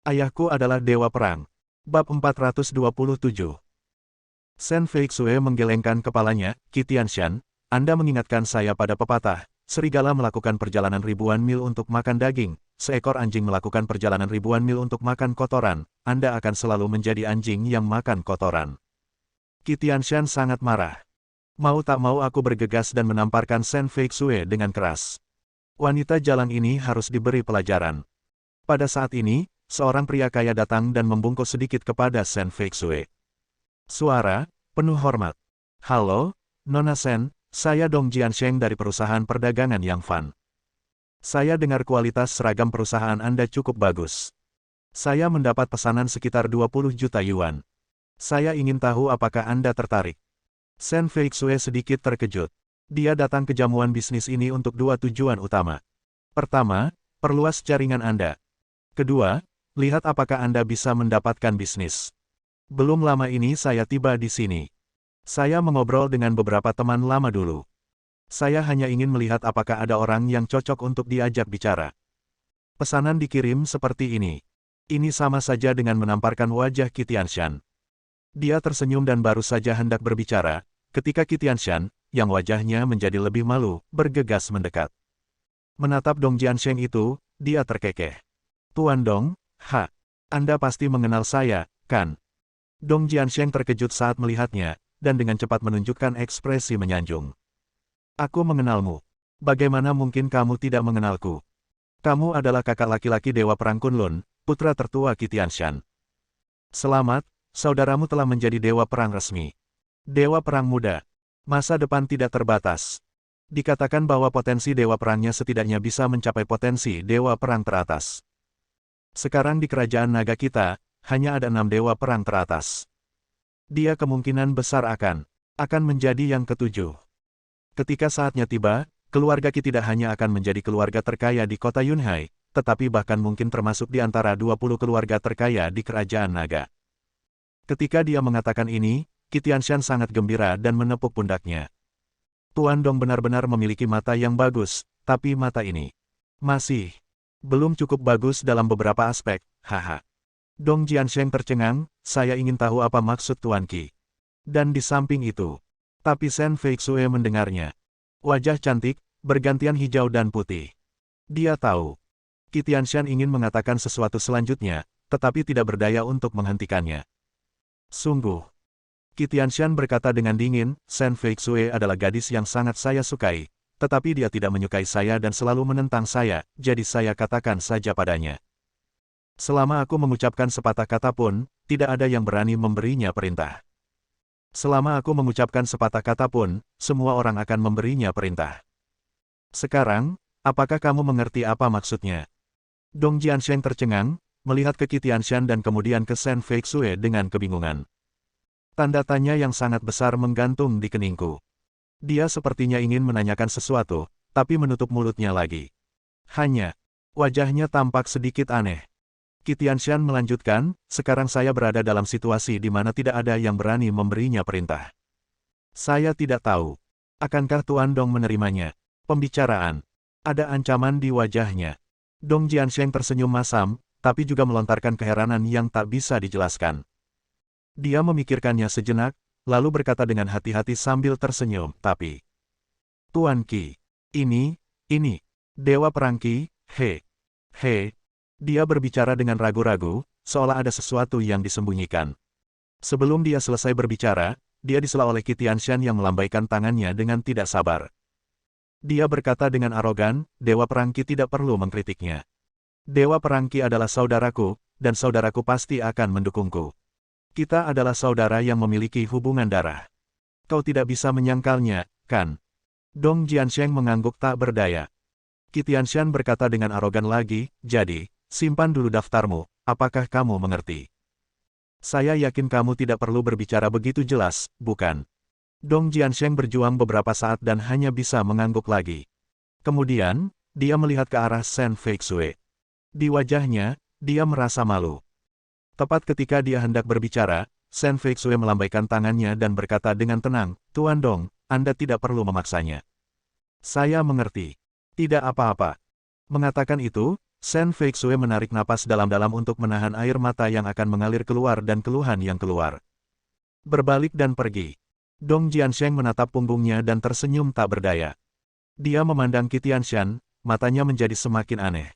Ayahku adalah dewa perang. Bab 427. Shen Feixue menggelengkan kepalanya. Qi Tianshan, Anda mengingatkan saya pada pepatah, serigala melakukan perjalanan ribuan mil untuk makan daging, seekor anjing melakukan perjalanan ribuan mil untuk makan kotoran, Anda akan selalu menjadi anjing yang makan kotoran. Qi Tianshan sangat marah. Mau tak mau aku bergegas dan menamparkan Shen Feixue dengan keras. Wanita jalang ini harus diberi pelajaran. Pada saat ini, seorang pria kaya datang dan membungkuk sedikit kepada Shen Feixue. Suara, penuh hormat. Halo, Nona Shen, saya Dong Jiansheng dari perusahaan perdagangan Yang Fan. Saya dengar kualitas seragam perusahaan Anda cukup bagus. Saya mendapat pesanan sekitar 20 juta yuan. Saya ingin tahu apakah Anda tertarik. Shen Feixue sedikit terkejut. Dia datang ke jamuan bisnis ini untuk dua tujuan utama. Pertama, perluas jaringan Anda. Kedua, lihat apakah Anda bisa mendapatkan bisnis. Belum lama ini saya tiba di sini. Saya mengobrol dengan beberapa teman lama dulu. Saya hanya ingin melihat apakah ada orang yang cocok untuk diajak bicara. Pesanan dikirim seperti ini. Ini sama saja dengan menamparkan wajah Qi Tianshan. Dia tersenyum dan baru saja hendak berbicara, ketika Qi Tianshan, yang wajahnya menjadi lebih malu, bergegas mendekat. Menatap Dong Jiansheng itu, dia terkekeh. Tuan Dong, Anda pasti mengenal saya, kan? Dong Jiansheng terkejut saat melihatnya, dan dengan cepat menunjukkan ekspresi menyanjung. Aku mengenalmu. Bagaimana mungkin kamu tidak mengenalku? Kamu adalah kakak laki-laki Dewa Perang Kunlun, putra tertua Qi Tianshan. Selamat, saudaramu telah menjadi Dewa Perang resmi. Dewa Perang muda. Masa depan tidak terbatas. Dikatakan bahwa potensi Dewa Perangnya setidaknya bisa mencapai potensi Dewa Perang teratas. Sekarang di kerajaan naga kita, hanya ada 6 dewa perang teratas. Dia kemungkinan besar akan menjadi yang ketujuh. Ketika saatnya tiba, keluarga Qi tidak hanya akan menjadi keluarga terkaya di kota Yunhai, tetapi bahkan mungkin termasuk di antara 20 keluarga terkaya di kerajaan naga. Ketika dia mengatakan ini, Qi Tianshan sangat gembira dan menepuk pundaknya. Tuan Dong benar-benar memiliki mata yang bagus, tapi mata ini masih belum cukup bagus dalam beberapa aspek, haha. Dong Jiansheng tercengang, saya ingin tahu apa maksud Tuan Qi. Dan di samping itu, tapi Shen Feixue mendengarnya. Wajah cantik, bergantian hijau dan putih. Dia tahu. Qi Tianshan ingin mengatakan sesuatu selanjutnya, tetapi tidak berdaya untuk menghentikannya. Sungguh. Qi Tianshan berkata dengan dingin, Shen Feixue adalah gadis yang sangat saya sukai. Tetapi dia tidak menyukai saya dan selalu menentang saya, jadi saya katakan saja padanya. Selama aku mengucapkan sepatah kata pun, tidak ada yang berani memberinya perintah. Selama aku mengucapkan sepatah kata pun, semua orang akan memberinya perintah. Sekarang, apakah kamu mengerti apa maksudnya? Dong Jiansheng tercengang, melihat ke Qi Tianshan dan kemudian ke Shen Feixue dengan kebingungan. Tanda tanya yang sangat besar menggantung di keningku. Dia sepertinya ingin menanyakan sesuatu, tapi menutup mulutnya lagi. Hanya, wajahnya tampak sedikit aneh. Qi Tianshan melanjutkan, sekarang saya berada dalam situasi di mana tidak ada yang berani memberinya perintah. Saya tidak tahu. Akankah Tuan Dong menerimanya? Pembicaraan. Ada ancaman di wajahnya. Dong Jiansheng tersenyum masam, tapi juga melontarkan keheranan yang tak bisa dijelaskan. Dia memikirkannya sejenak, lalu berkata dengan hati-hati sambil tersenyum, tapi... Tuan Qi, ini, Dewa Perang Qi, Dia berbicara dengan ragu-ragu, seolah ada sesuatu yang disembunyikan. Sebelum dia selesai berbicara, dia disela oleh Qi Tianshan yang melambaikan tangannya dengan tidak sabar. Dia berkata dengan arogan, Dewa Perang Qi tidak perlu mengkritiknya. Dewa Perang Qi adalah saudaraku, dan saudaraku pasti akan mendukungku. Kita adalah saudara yang memiliki hubungan darah. Kau tidak bisa menyangkalnya, kan? Dong Jiansheng mengangguk tak berdaya. Qi Tianshan berkata dengan arogan lagi, jadi, simpan dulu daftarmu, apakah kamu mengerti? Saya yakin kamu tidak perlu berbicara begitu jelas, bukan? Dong Jiansheng berjuang beberapa saat dan hanya bisa mengangguk lagi. Kemudian, dia melihat ke arah Shen Feixue. Di wajahnya, dia merasa malu. Tepat ketika dia hendak berbicara, Shen Feixue melambaikan tangannya dan berkata dengan tenang, Tuan Dong, Anda tidak perlu memaksanya. Saya mengerti. Tidak apa-apa. Mengatakan itu, Sen Feixue menarik napas dalam-dalam untuk menahan air mata yang akan mengalir keluar dan keluhan yang keluar. Berbalik dan pergi. Dong Jiansheng menatap punggungnya dan tersenyum tak berdaya. Dia memandang Qi Tianshan, matanya menjadi semakin aneh.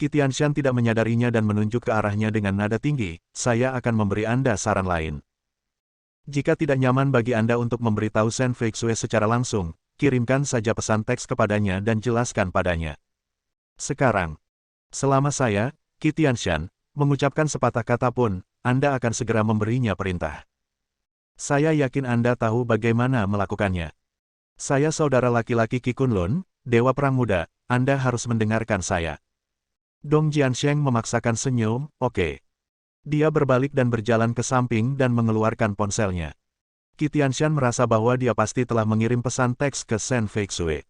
Qi Tianshan tidak menyadarinya dan menunjuk ke arahnya dengan nada tinggi, "Saya akan memberi Anda saran lain. Jika tidak nyaman bagi Anda untuk memberitahu Sen Feixue secara langsung, kirimkan saja pesan teks kepadanya dan jelaskan padanya. Sekarang, selama saya, Qi Tianshan, mengucapkan sepatah kata pun, Anda akan segera memberinya perintah. Saya yakin Anda tahu bagaimana melakukannya. Saya saudara laki-laki Qi Kunlun, Dewa Perang Muda, Anda harus mendengarkan saya." Dong Jiansheng memaksakan senyum, "Oke." Dia berbalik dan berjalan ke samping dan mengeluarkan ponselnya. Qi Tianshan merasa bahwa dia pasti telah mengirim pesan teks ke Sen Feixue.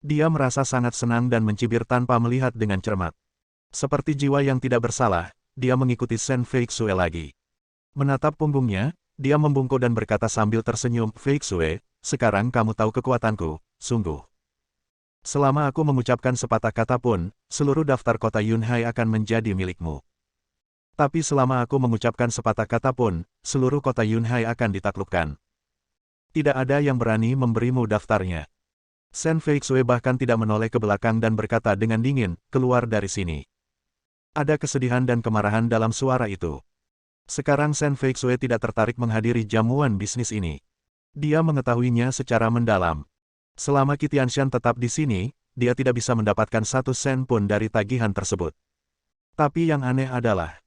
Dia merasa sangat senang dan mencibir tanpa melihat dengan cermat. Seperti jiwa yang tidak bersalah, dia mengikuti Sen Feixue lagi. Menatap punggungnya, dia membungkuk dan berkata sambil tersenyum, "Feixue, sekarang kamu tahu kekuatanku, sungguh. Selama aku mengucapkan sepatah kata pun, seluruh daftar kota Yunhai akan menjadi milikmu. Tapi selama aku mengucapkan sepatah kata pun, seluruh kota Yunhai akan ditaklukkan. Tidak ada yang berani memberimu daftarnya." Sen Feixue bahkan tidak menoleh ke belakang dan berkata dengan dingin, "Keluar dari sini." Ada kesedihan dan kemarahan dalam suara itu. Sekarang Sen Feixue tidak tertarik menghadiri jamuan bisnis ini. Dia mengetahuinya secara mendalam. Selama Qi Tianshan tetap di sini, dia tidak bisa mendapatkan 1 sen pun dari tagihan tersebut. Tapi yang aneh adalah,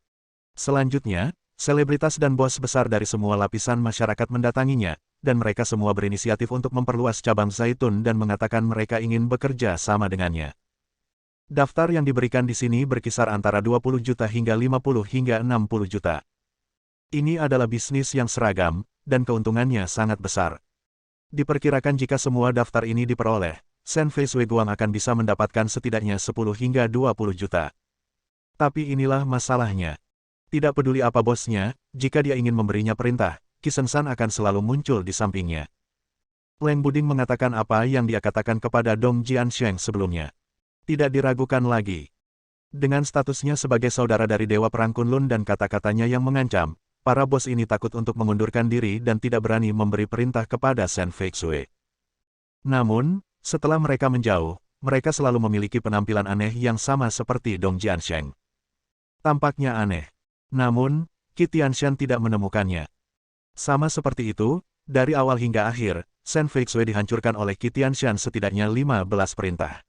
selanjutnya, selebritas dan bos besar dari semua lapisan masyarakat mendatanginya, dan mereka semua berinisiatif untuk memperluas cabang Zaitun dan mengatakan mereka ingin bekerja sama dengannya. Daftar yang diberikan di sini berkisar antara 20 juta hingga 50 hingga 60 juta. Ini adalah bisnis yang seragam, dan keuntungannya sangat besar. Diperkirakan jika semua daftar ini diperoleh, Sen Feixue Guang akan bisa mendapatkan setidaknya 10 hingga 20 juta. Tapi inilah masalahnya. Tidak peduli apa bosnya, jika dia ingin memberinya perintah, Qi Senshan akan selalu muncul di sampingnya. Leng Buding mengatakan apa yang dia katakan kepada Dong Jiansheng sebelumnya. Tidak diragukan lagi. Dengan statusnya sebagai saudara dari Dewa Perang Kunlun dan kata-katanya yang mengancam, para bos ini takut untuk mengundurkan diri dan tidak berani memberi perintah kepada Sen Feixue. Namun, setelah mereka menjauh, mereka selalu memiliki penampilan aneh yang sama seperti Dong Jiansheng. Tampaknya aneh. Namun, Qi Tianshan tidak menemukannya. Sama seperti itu, dari awal hingga akhir, Sen Feixue dihancurkan oleh Qi Tianshan setidaknya 15 perintah.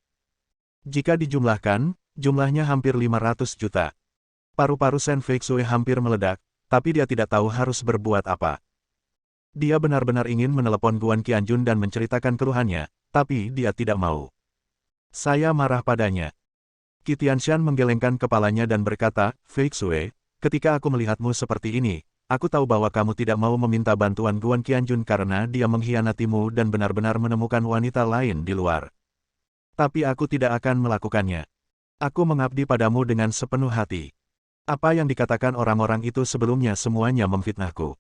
Jika dijumlahkan, jumlahnya hampir 500 juta. Paru-paru Sen Feixue hampir meledak, tapi dia tidak tahu harus berbuat apa. Dia benar-benar ingin menelepon Guan Qianjun dan menceritakan keluhannya, tapi dia tidak mau. "Saya marah padanya." Qi Tianshan menggelengkan kepalanya dan berkata, "Feixue, ketika aku melihatmu seperti ini, aku tahu bahwa kamu tidak mau meminta bantuan Guan Qianjun karena dia mengkhianatimu dan benar-benar menemukan wanita lain di luar. Tapi aku tidak akan melakukannya. Aku mengabdi padamu dengan sepenuh hati. Apa yang dikatakan orang-orang itu sebelumnya semuanya memfitnahku.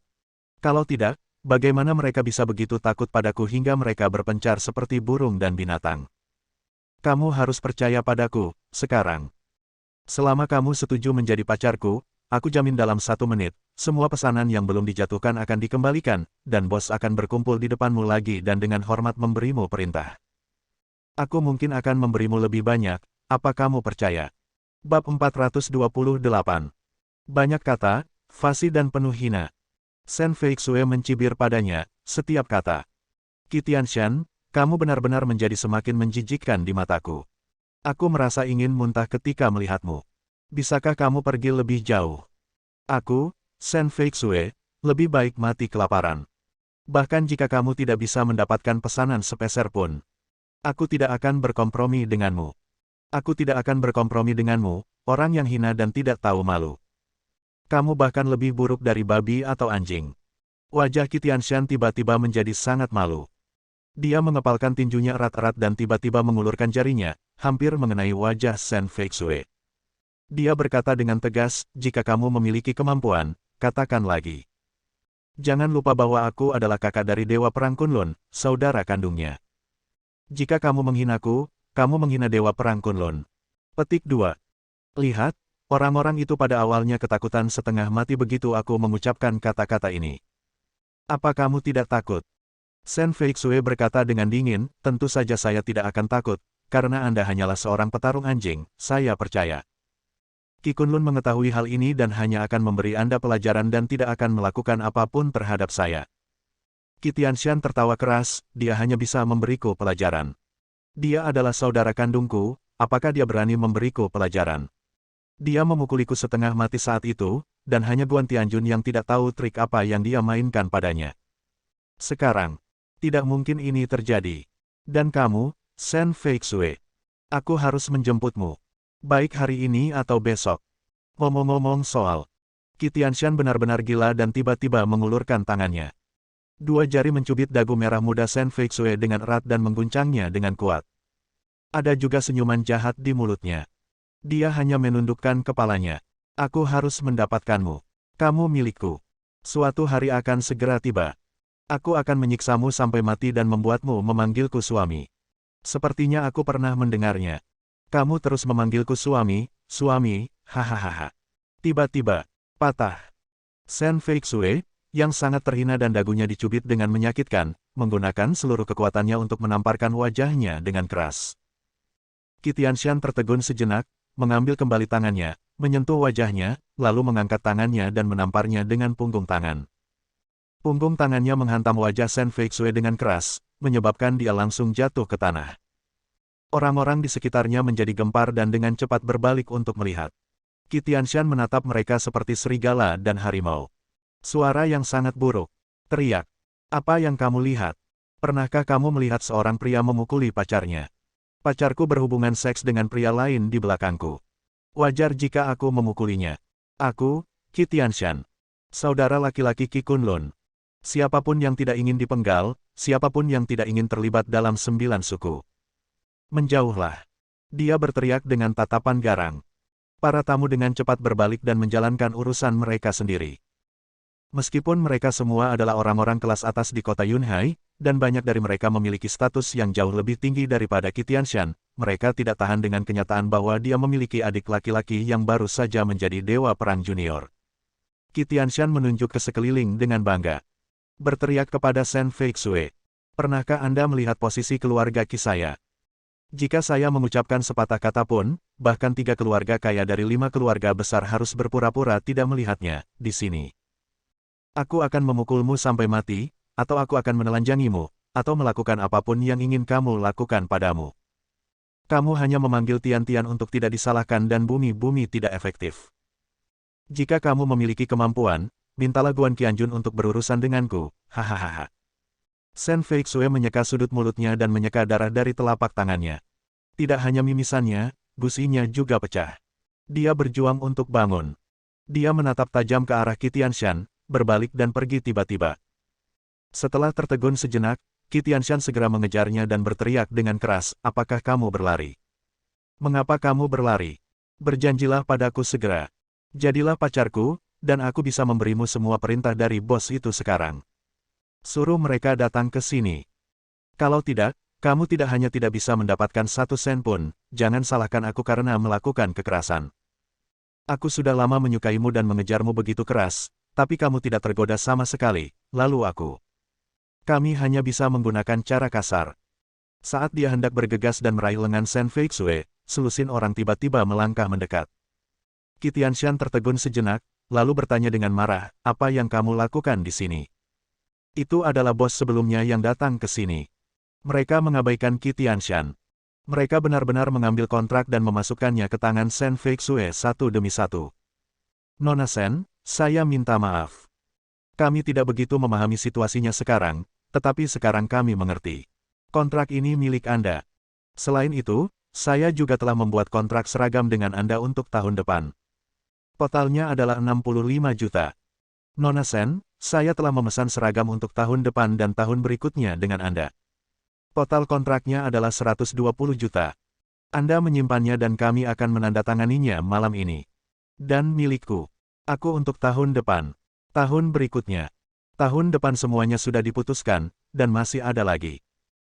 Kalau tidak, bagaimana mereka bisa begitu takut padaku hingga mereka berpencar seperti burung dan binatang? Kamu harus percaya padaku, sekarang. Selama kamu setuju menjadi pacarku, aku jamin dalam 1 menit, semua pesanan yang belum dijatuhkan akan dikembalikan, dan bos akan berkumpul di depanmu lagi dan dengan hormat memberimu perintah. Aku mungkin akan memberimu lebih banyak, apa kamu percaya?" Bab 428. Banyak kata, fasih dan penuh hina. Sen Feixue mencibir padanya, "Setiap kata. Qi Tianshan, kamu benar-benar menjadi semakin menjijikkan di mataku. Aku merasa ingin muntah ketika melihatmu. Bisakah kamu pergi lebih jauh? Aku, Sen Feixue, lebih baik mati kelaparan. Bahkan jika kamu tidak bisa mendapatkan pesanan sepeser pun, aku tidak akan berkompromi denganmu. Aku tidak akan berkompromi denganmu, orang yang hina dan tidak tahu malu. Kamu bahkan lebih buruk dari babi atau anjing." Wajah Qi Tianshan tiba-tiba menjadi sangat malu. Dia mengepalkan tinjunya erat-erat dan tiba-tiba mengulurkan jarinya, hampir mengenai wajah Sen Feixue. Dia berkata dengan tegas, "Jika kamu memiliki kemampuan, katakan lagi. Jangan lupa bahwa aku adalah kakak dari Dewa Perang Kunlun, saudara kandungnya. Jika kamu menghinaku, kamu menghina Dewa Perang Kunlun." Petik 2. Lihat, orang-orang itu pada awalnya ketakutan setengah mati begitu aku mengucapkan kata-kata ini. Apa kamu tidak takut? Shen Feixue berkata dengan dingin, tentu saja saya tidak akan takut, karena Anda hanyalah seorang petarung anjing, saya percaya. Qi Kunlun mengetahui hal ini dan hanya akan memberi Anda pelajaran dan tidak akan melakukan apapun terhadap saya. Qi Tianshan tertawa keras, dia hanya bisa memberiku pelajaran. Dia adalah saudara kandungku, apakah dia berani memberiku pelajaran? Dia memukuliku setengah mati saat itu, dan hanya Guan Tianjun yang tidak tahu trik apa yang dia mainkan padanya. Sekarang, tidak mungkin ini terjadi. Dan kamu, Shen Feixue, aku harus menjemputmu. Baik hari ini atau besok. Ngomong-ngomong soal, Qi Tianshan benar-benar gila dan tiba-tiba mengulurkan tangannya. Dua jari mencubit dagu merah muda Shen Feixue dengan erat dan mengguncangnya dengan kuat. Ada juga senyuman jahat di mulutnya. Dia hanya menundukkan kepalanya. Aku harus mendapatkanmu. Kamu milikku. Suatu hari akan segera tiba. Aku akan menyiksamu sampai mati dan membuatmu memanggilku suami. Sepertinya aku pernah mendengarnya. Kamu terus memanggilku suami, suami, hahaha. Tiba-tiba, patah. Shen Feixue, yang sangat terhina dan dagunya dicubit dengan menyakitkan, menggunakan seluruh kekuatannya untuk menamparkan wajahnya dengan keras. Qi Tianshan tertegun sejenak, mengambil kembali tangannya, menyentuh wajahnya, lalu mengangkat tangannya dan menamparnya dengan punggung tangan. Punggung tangannya menghantam wajah Shen Feixue dengan keras, menyebabkan dia langsung jatuh ke tanah. Orang-orang di sekitarnya menjadi gempar dan dengan cepat berbalik untuk melihat. Qi Tianshan menatap mereka seperti serigala dan harimau. Suara yang sangat buruk. Teriak. Apa yang kamu lihat? Pernahkah kamu melihat seorang pria memukuli pacarnya? Pacarku berhubungan seks dengan pria lain di belakangku. Wajar jika aku memukulinya. Aku, Qi Tianshan. Saudara laki-laki Qi Kunlun. Siapapun yang tidak ingin dipenggal, siapapun yang tidak ingin terlibat dalam 9 suku. Menjauhlah. Dia berteriak dengan tatapan garang. Para tamu dengan cepat berbalik dan menjalankan urusan mereka sendiri. Meskipun mereka semua adalah orang-orang kelas atas di kota Yunhai, dan banyak dari mereka memiliki status yang jauh lebih tinggi daripada Qi Tianshan, mereka tidak tahan dengan kenyataan bahwa dia memiliki adik laki-laki yang baru saja menjadi dewa perang junior. Qi Tianshan menunjuk ke sekeliling dengan bangga. Berteriak kepada Shen Feixue. Pernahkah Anda melihat posisi keluarga Qi saya? Jika saya mengucapkan sepatah kata pun, bahkan 3 keluarga kaya dari 5 keluarga besar harus berpura-pura tidak melihatnya, di sini. Aku akan memukulmu sampai mati, atau aku akan menelanjangimu, atau melakukan apapun yang ingin kamu lakukan padamu. Kamu hanya memanggil Tian-Tian untuk tidak disalahkan dan bumi-bumi tidak efektif. Jika kamu memiliki kemampuan, mintalah Guan Qianjun untuk berurusan denganku, hahaha. Shen Feixue menyeka sudut mulutnya dan menyeka darah dari telapak tangannya. Tidak hanya mimisannya, gusinya juga pecah. Dia berjuang untuk bangun. Dia menatap tajam ke arah Qi Tianshan, berbalik dan pergi tiba-tiba. Setelah tertegun sejenak, Qi Tianshan segera mengejarnya dan berteriak dengan keras, apakah kamu berlari? Mengapa kamu berlari? Berjanjilah padaku segera. Jadilah pacarku, dan aku bisa memberimu semua perintah dari bos itu sekarang. Suruh mereka datang ke sini. Kalau tidak, kamu tidak hanya tidak bisa mendapatkan 1 sen pun, jangan salahkan aku karena melakukan kekerasan. Aku sudah lama menyukaimu dan mengejarmu begitu keras, tapi kamu tidak tergoda sama sekali, lalu aku. Kami hanya bisa menggunakan cara kasar. Saat dia hendak bergegas dan meraih lengan Shen Feixue, selusin orang tiba-tiba melangkah mendekat. Qi Tianshan tertegun sejenak, lalu bertanya dengan marah, apa yang kamu lakukan di sini? Itu adalah bos sebelumnya yang datang ke sini. Mereka mengabaikan Qi Tianshan. Mereka benar-benar mengambil kontrak dan memasukkannya ke tangan Shen Feixue satu demi satu. Nona Shen, saya minta maaf. Kami tidak begitu memahami situasinya sekarang, tetapi sekarang kami mengerti. Kontrak ini milik Anda. Selain itu, saya juga telah membuat kontrak seragam dengan Anda untuk tahun depan. Totalnya adalah 65 juta. Nona Shen, saya telah memesan seragam untuk tahun depan dan tahun berikutnya dengan Anda. Total kontraknya adalah 120 juta. Anda menyimpannya dan kami akan menandatanganinya malam ini. Dan milikku. Aku untuk tahun depan. Tahun berikutnya. Tahun depan semuanya sudah diputuskan, dan masih ada lagi.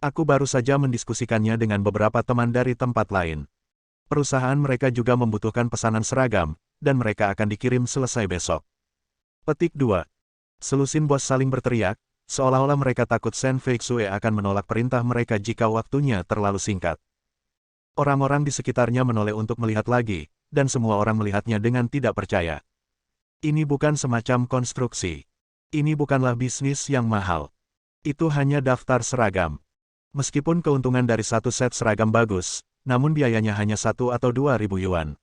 Aku baru saja mendiskusikannya dengan beberapa teman dari tempat lain. Perusahaan mereka juga membutuhkan pesanan seragam, dan mereka akan dikirim selesai besok. Petik 2. Selusin bos saling berteriak, seolah-olah mereka takut Shen Feixue akan menolak perintah mereka jika waktunya terlalu singkat. Orang-orang di sekitarnya menoleh untuk melihat lagi, dan semua orang melihatnya dengan tidak percaya. Ini bukan semacam konstruksi. Ini bukanlah bisnis yang mahal. Itu hanya daftar seragam. Meskipun keuntungan dari satu set seragam bagus, namun biayanya hanya 1 atau 2.000 yuan.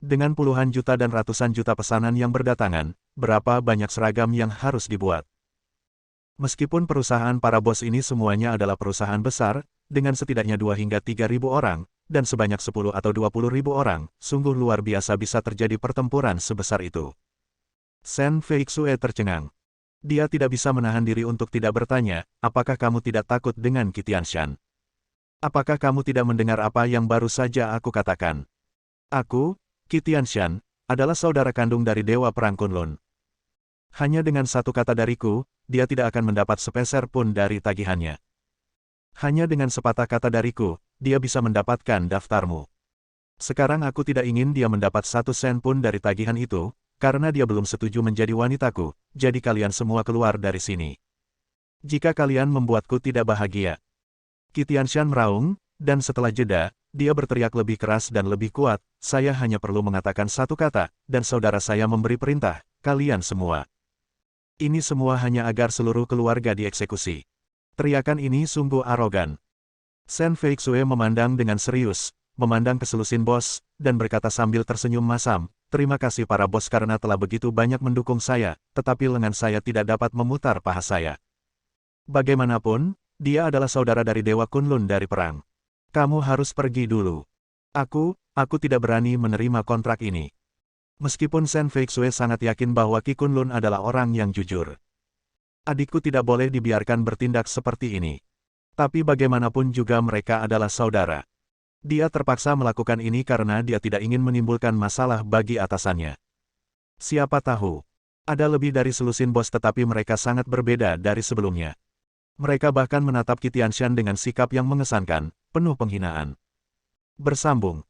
Dengan puluhan juta dan ratusan juta pesanan yang berdatangan, berapa banyak seragam yang harus dibuat? Meskipun perusahaan para bos ini semuanya adalah perusahaan besar, dengan setidaknya 2 hingga 3.000 orang, dan sebanyak 10 atau 20.000 orang, sungguh luar biasa bisa terjadi pertempuran sebesar itu. Shen Feixue tercengang. Dia tidak bisa menahan diri untuk tidak bertanya, apakah kamu tidak takut dengan Qi Tianshan? Apakah kamu tidak mendengar apa yang baru saja aku katakan? Aku, Qi Tianshan, adalah saudara kandung dari Dewa Perang Kunlun. Hanya dengan satu kata dariku, dia tidak akan mendapat sepeser pun dari tagihannya. Hanya dengan sepatah kata dariku, dia bisa mendapatkan daftarmu. Sekarang aku tidak ingin dia mendapat 1 sen pun dari tagihan itu, karena dia belum setuju menjadi wanitaku, jadi kalian semua keluar dari sini. Jika kalian membuatku tidak bahagia. Qi Tianshan meraung, dan setelah jeda, dia berteriak lebih keras dan lebih kuat, saya hanya perlu mengatakan satu kata, dan saudara saya memberi perintah, kalian semua. Ini semua hanya agar seluruh keluarga dieksekusi. Teriakan ini sungguh arogan. Shen Feixue memandang dengan serius, memandang ke selusin bos, dan berkata sambil tersenyum masam, terima kasih para bos karena telah begitu banyak mendukung saya, tetapi lengan saya tidak dapat memutar paha saya. Bagaimanapun, dia adalah saudara dari Dewa Kunlun dari perang. Kamu harus pergi dulu. Aku tidak berani menerima kontrak ini. Meskipun Shen Feixue sangat yakin bahwa Qi Kunlun adalah orang yang jujur. Adikku tidak boleh dibiarkan bertindak seperti ini. Tapi bagaimanapun juga mereka adalah saudara. Dia terpaksa melakukan ini karena dia tidak ingin menimbulkan masalah bagi atasannya. Siapa tahu, ada lebih dari selusin bos tetapi mereka sangat berbeda dari sebelumnya. Mereka bahkan menatap Qi Tianshan dengan sikap yang mengesankan, penuh penghinaan. Bersambung.